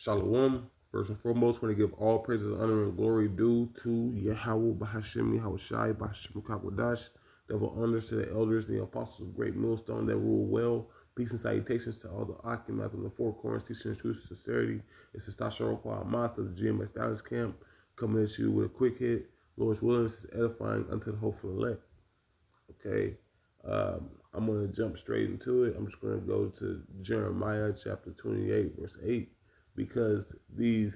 Shalom. First and foremost, want to give all praises, honor, and glory due to Yahweh Bahashim Yahushai Bahashim Kakwadash. Double honors to the elders and the apostles of Great Millstone that rule well. Peace and salutations to all the Akim out in the four corners, teaching the truth and sincerity. It's the Stasha Amata, the GMS Dallas Camp, coming at you with a quick hit. Lord's willing, this is edifying unto the hopeful elect. Okay. I'm going to jump straight into it. I'm just going to go to Jeremiah chapter 28, verse 8, because these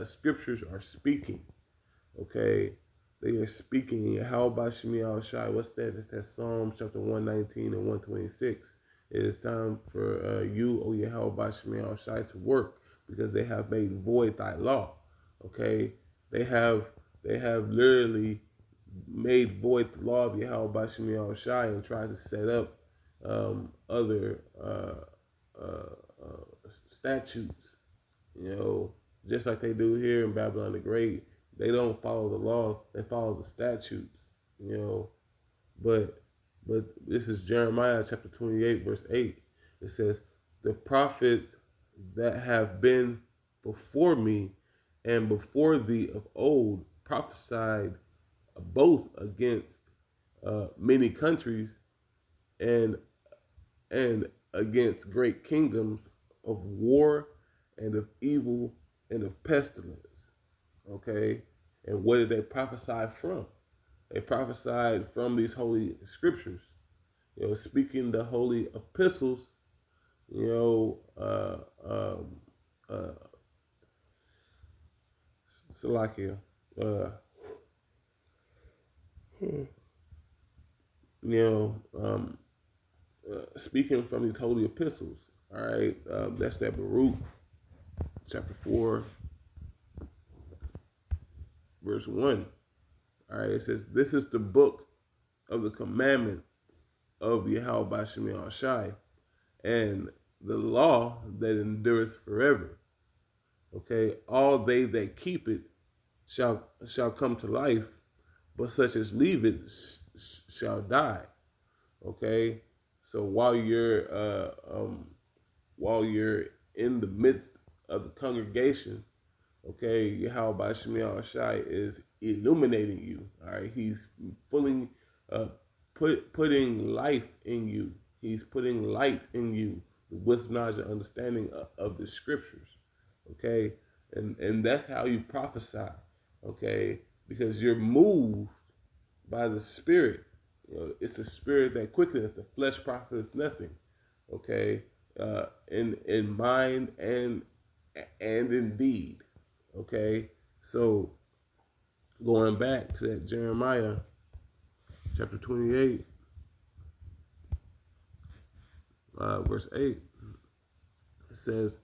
scriptures are speaking. Okay. They are speaking. How about Shemi Al Shai? What's that? It's that Psalms chapter 119 and 126. It is time for you, O Yahweh Shemi Al Shai, to work because they have made void thy law. Okay. They have literally made void the law of Yahweh Bashim Al Shai and tried to set up other statutes, just like they do here in Babylon the Great. They don't follow the law; they follow the statutes, But this is Jeremiah chapter 28, verse 8. It says, "The prophets that have been before me and before thee of old prophesied both against many countries and against great kingdoms of war and of evil and of pestilence." Okay, and what did they prophesy from? They prophesied from these holy scriptures, speaking the holy epistles, you know, Salakia, uh, you know, speaking from these holy epistles. All right, that's that Baruch chapter 4, verse 1. All right, it says, "This is the book of the commandments of Yahweh Bashim Shai, and the law that endureth forever. Okay, all they that keep it shall come to life, but such as leave it shall die." Okay, so while you're in the midst of the congregation, okay, Yahweh Shemiah Shai is illuminating you. All right, he's pulling, putting life in you. He's putting light in you, the wisdom, knowledge, and understanding of the scriptures. Okay, and that's how you prophesy. Okay, because you're moved by the Spirit. It's a spirit that quickeneth; the flesh profiteth nothing. Okay, in mind and in deed. Okay, so going back to that Jeremiah chapter 28, verse 8, it says,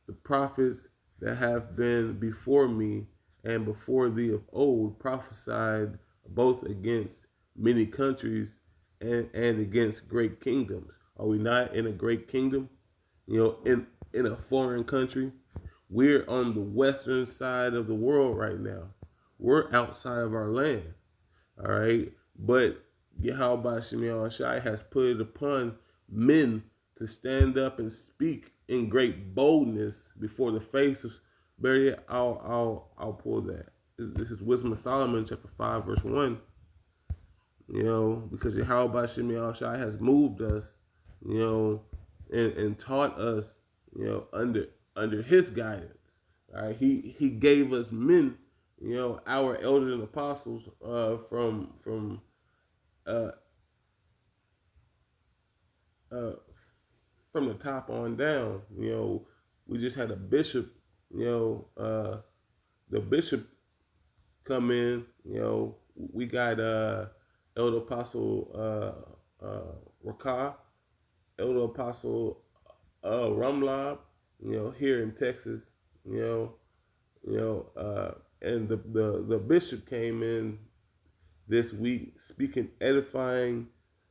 "The prophets that have been before me and before thee of old prophesied both against many countries and against great kingdoms." Are we not in a great kingdom? In a foreign country? We're on the western side of the world right now. We're outside of our land. All right. But Yahweh Shemiah Shai has put it upon men to stand up and speak in great boldness before the face of Barry. I'll pull that. This is Wisdom of Solomon, chapter 5, verse 1. Because Yahweh Shemiah Shai has moved us, and taught us, under his guidance. All right, he gave us men, our elders and apostles, uh, uh, from the top on down. We just had a bishop, the bishop come in. We got Elder Apostle Rakah, Elder Apostle Rumlob, here in Texas, and the bishop came in this week speaking edifying,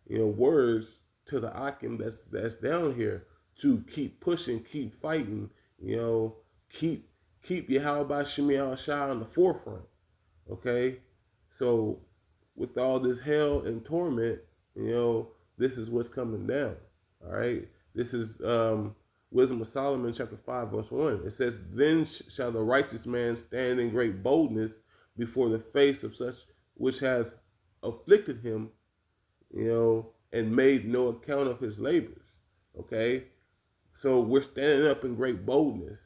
words to the Akim that's down here to keep pushing, keep fighting, keep Yahweh Shemi Al Shah on the forefront. Okay, so with all this hell and torment, this is what's coming down. All right, this is Wisdom of Solomon, chapter 5, verse 1. It says, Then shall the righteous man stand in great boldness before the face of such which hath afflicted him, and made no account of his labors. Okay? So we're standing up in great boldness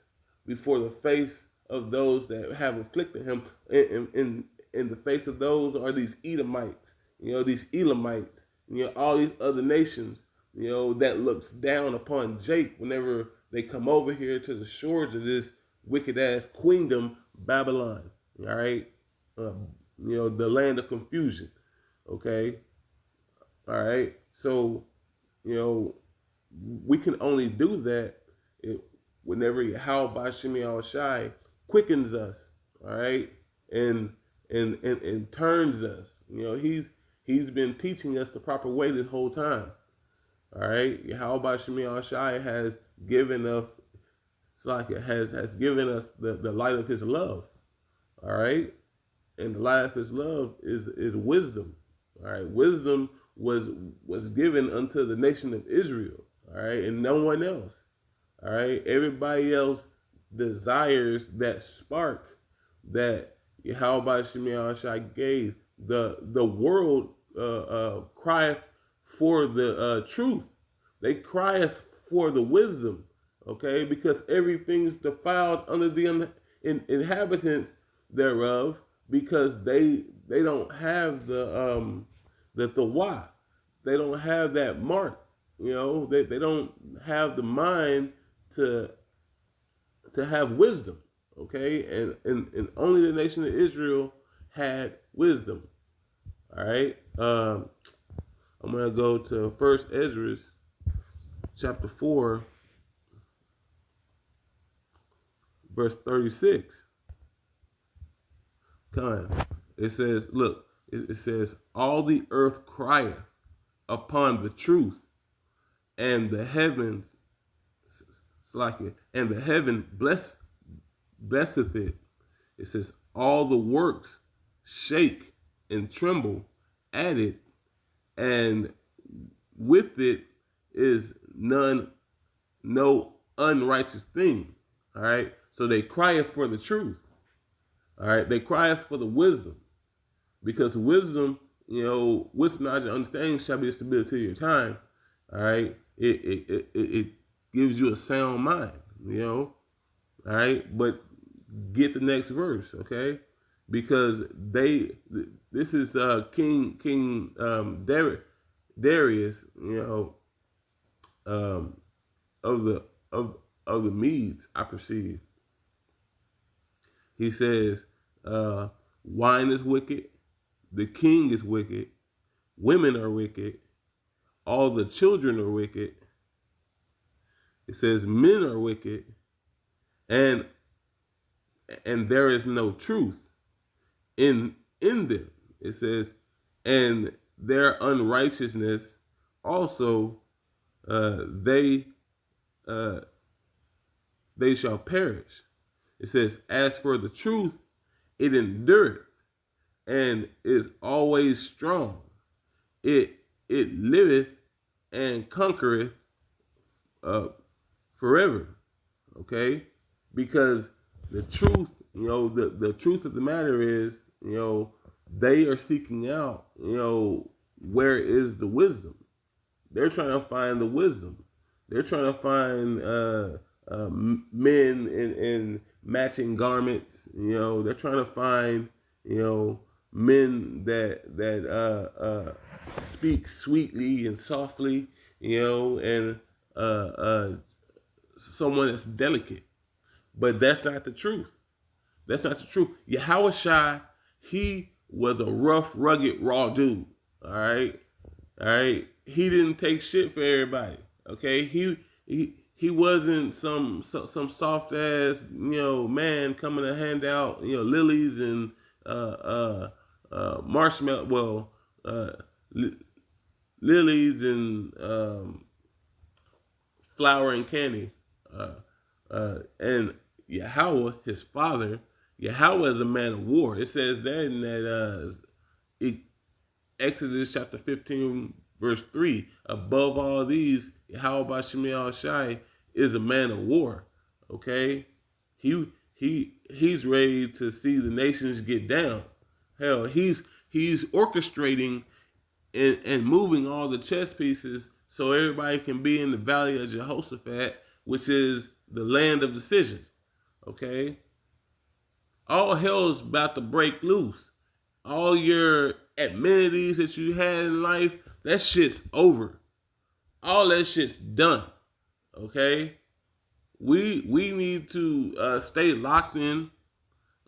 before the face of those that have afflicted him. In the face of those are these Edomites, these Elamites, all these other nations, that looks down upon Jake whenever they come over here to the shores of this wicked ass queendom, Babylon. All right, the land of confusion. Okay, all right. So, we can only do that whenever Yahweh Shemi Shai quickens us, all right, and turns us. He's been teaching us the proper way this whole time. All right, Yahweh Shemi Shai has given us, has given us the light of His love. All right, and the light of His love is wisdom. All right, wisdom was given unto the nation of Israel. All right, and no one else. All right, everybody else desires that spark that Yahweh Shemi Shai gave. The world crieth for the truth. They crieth for the wisdom. Okay, because everything's defiled under the inhabitants thereof, because they don't have the why. They don't have that mark. They don't have the mind to have wisdom. Okay, and only the nation of Israel had wisdom. All right. I'm gonna go to First Ezra, chapter 4, verse 36. It says, look, it says, all the earth crieth upon the truth, and the heavens, and the heaven blesseth it. It says, all the works shake and tremble at it, and with it is no unrighteous thing. All right. So they crieth for the truth. All right. They crieth for the wisdom, because wisdom, wisdom, knowledge, and understanding shall be the stability of your time. All right. It gives you a sound mind. All right. But get the next verse, okay? Because this is King Darius, of the Medes, I perceive. He says, wine is wicked, the king is wicked, women are wicked, all the children are wicked. It says men are wicked, and there is no truth in them. It says, and their unrighteousness also they shall perish. It says, as for the truth, it endureth and is always strong. It liveth and conquereth forever. Okay, because the truth, the truth of the matter is, they are seeking out, where is the wisdom? They're trying to find the wisdom. They're trying to find men in matching garments. They're trying to find, men that speak sweetly and softly, and someone that's delicate. But that's not the truth. That's not the truth. Yahweh Shai, he was a rough, rugged, raw dude. All right. He didn't take shit for everybody. Okay. He wasn't some soft ass man coming to hand out lilies and marshmallow. Lilies and flour and candy. And Yahweh, his father, Yahweh is a man of war. It says that in that Exodus chapter 15, verse 3. Above all these, Yahweh Shemi Shai is a man of war. Okay, he's ready to see the nations get down. Hell, he's orchestrating and moving all the chess pieces so everybody can be in the valley of Jehoshaphat, which is the land of decisions. Okay, all hell's about to break loose. All your amenities that you had in life, that shit's over. All that shit's done. Okay, we need to stay locked in,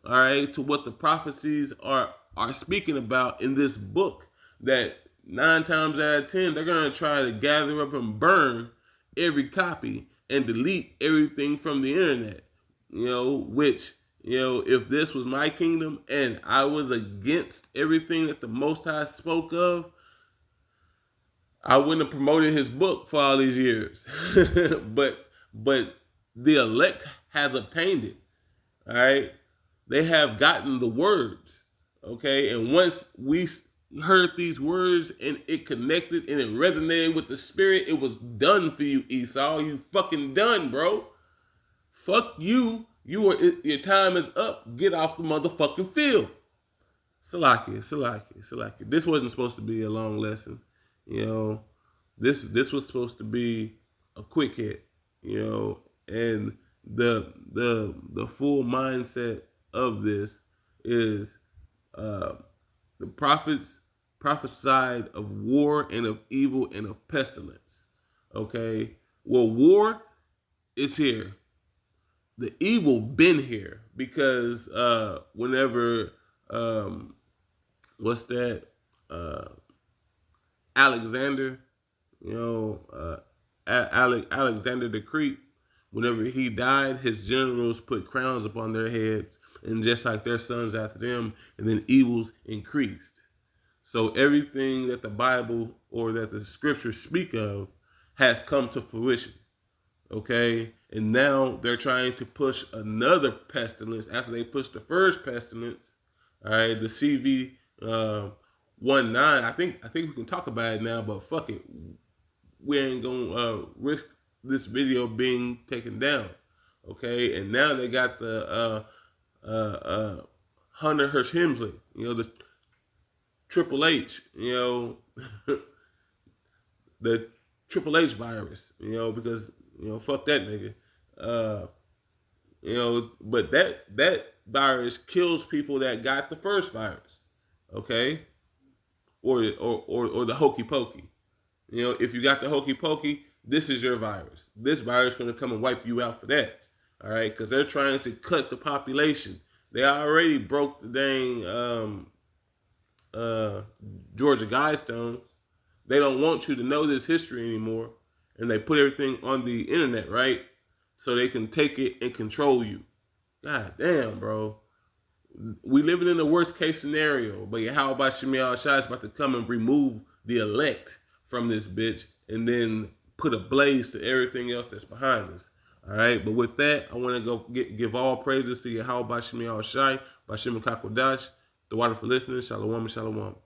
all right, to what the prophecies are speaking about in this book. That 9 times out of 10 they're gonna try to gather up and burn every copy and delete everything from the internet. Which if this was my kingdom and I was against everything that the Most High spoke of, I wouldn't have promoted his book for all these years. but the elect has obtained it. All right, they have gotten the words. Okay, and once we heard these words and it connected and it resonated with the spirit, it was done for you, Esau. You fucking done, bro. Fuck you. Your time is up. Get off the motherfucking field. Salakia. This wasn't supposed to be a long lesson. This was supposed to be a quick hit. And the full mindset of this is the prophets prophesied of war and of evil and of pestilence. Okay, well, war is here. The evil been here because whenever what's that Alexander, Alexander the Great, whenever he died, his generals put crowns upon their heads, and just like their sons after them, and then evils increased. So everything that the Bible or that the scriptures speak of has come to fruition. Okay, and now they're trying to push another pestilence after they pushed the first pestilence. All right, the CV 19. I think we can talk about it now, but fuck it, we ain't gonna risk this video being taken down. Okay, and now they got the Hunter Hearst Helmsley, the Triple H, the Triple H virus, because fuck that nigga. But that virus kills people that got the first virus, okay, or the hokey pokey. If you got the hokey pokey, this is your virus. This virus is gonna come and wipe you out for that. All right, because they're trying to cut the population. They already broke the dang Georgia Guidestones. They don't want you to know this history anymore, and they put everything on the internet, right? So they can take it and control you. God damn, bro. We living in the worst case scenario, but how about Shemi Al-Shai is about to come and remove the elect from this bitch and then put a blaze to everything else that's behind us. All right, but with that, I want to go give all praises to Yahweh Shemi Al-Shai, Bashem Kakodash. The water for listening. Shalom and shalom.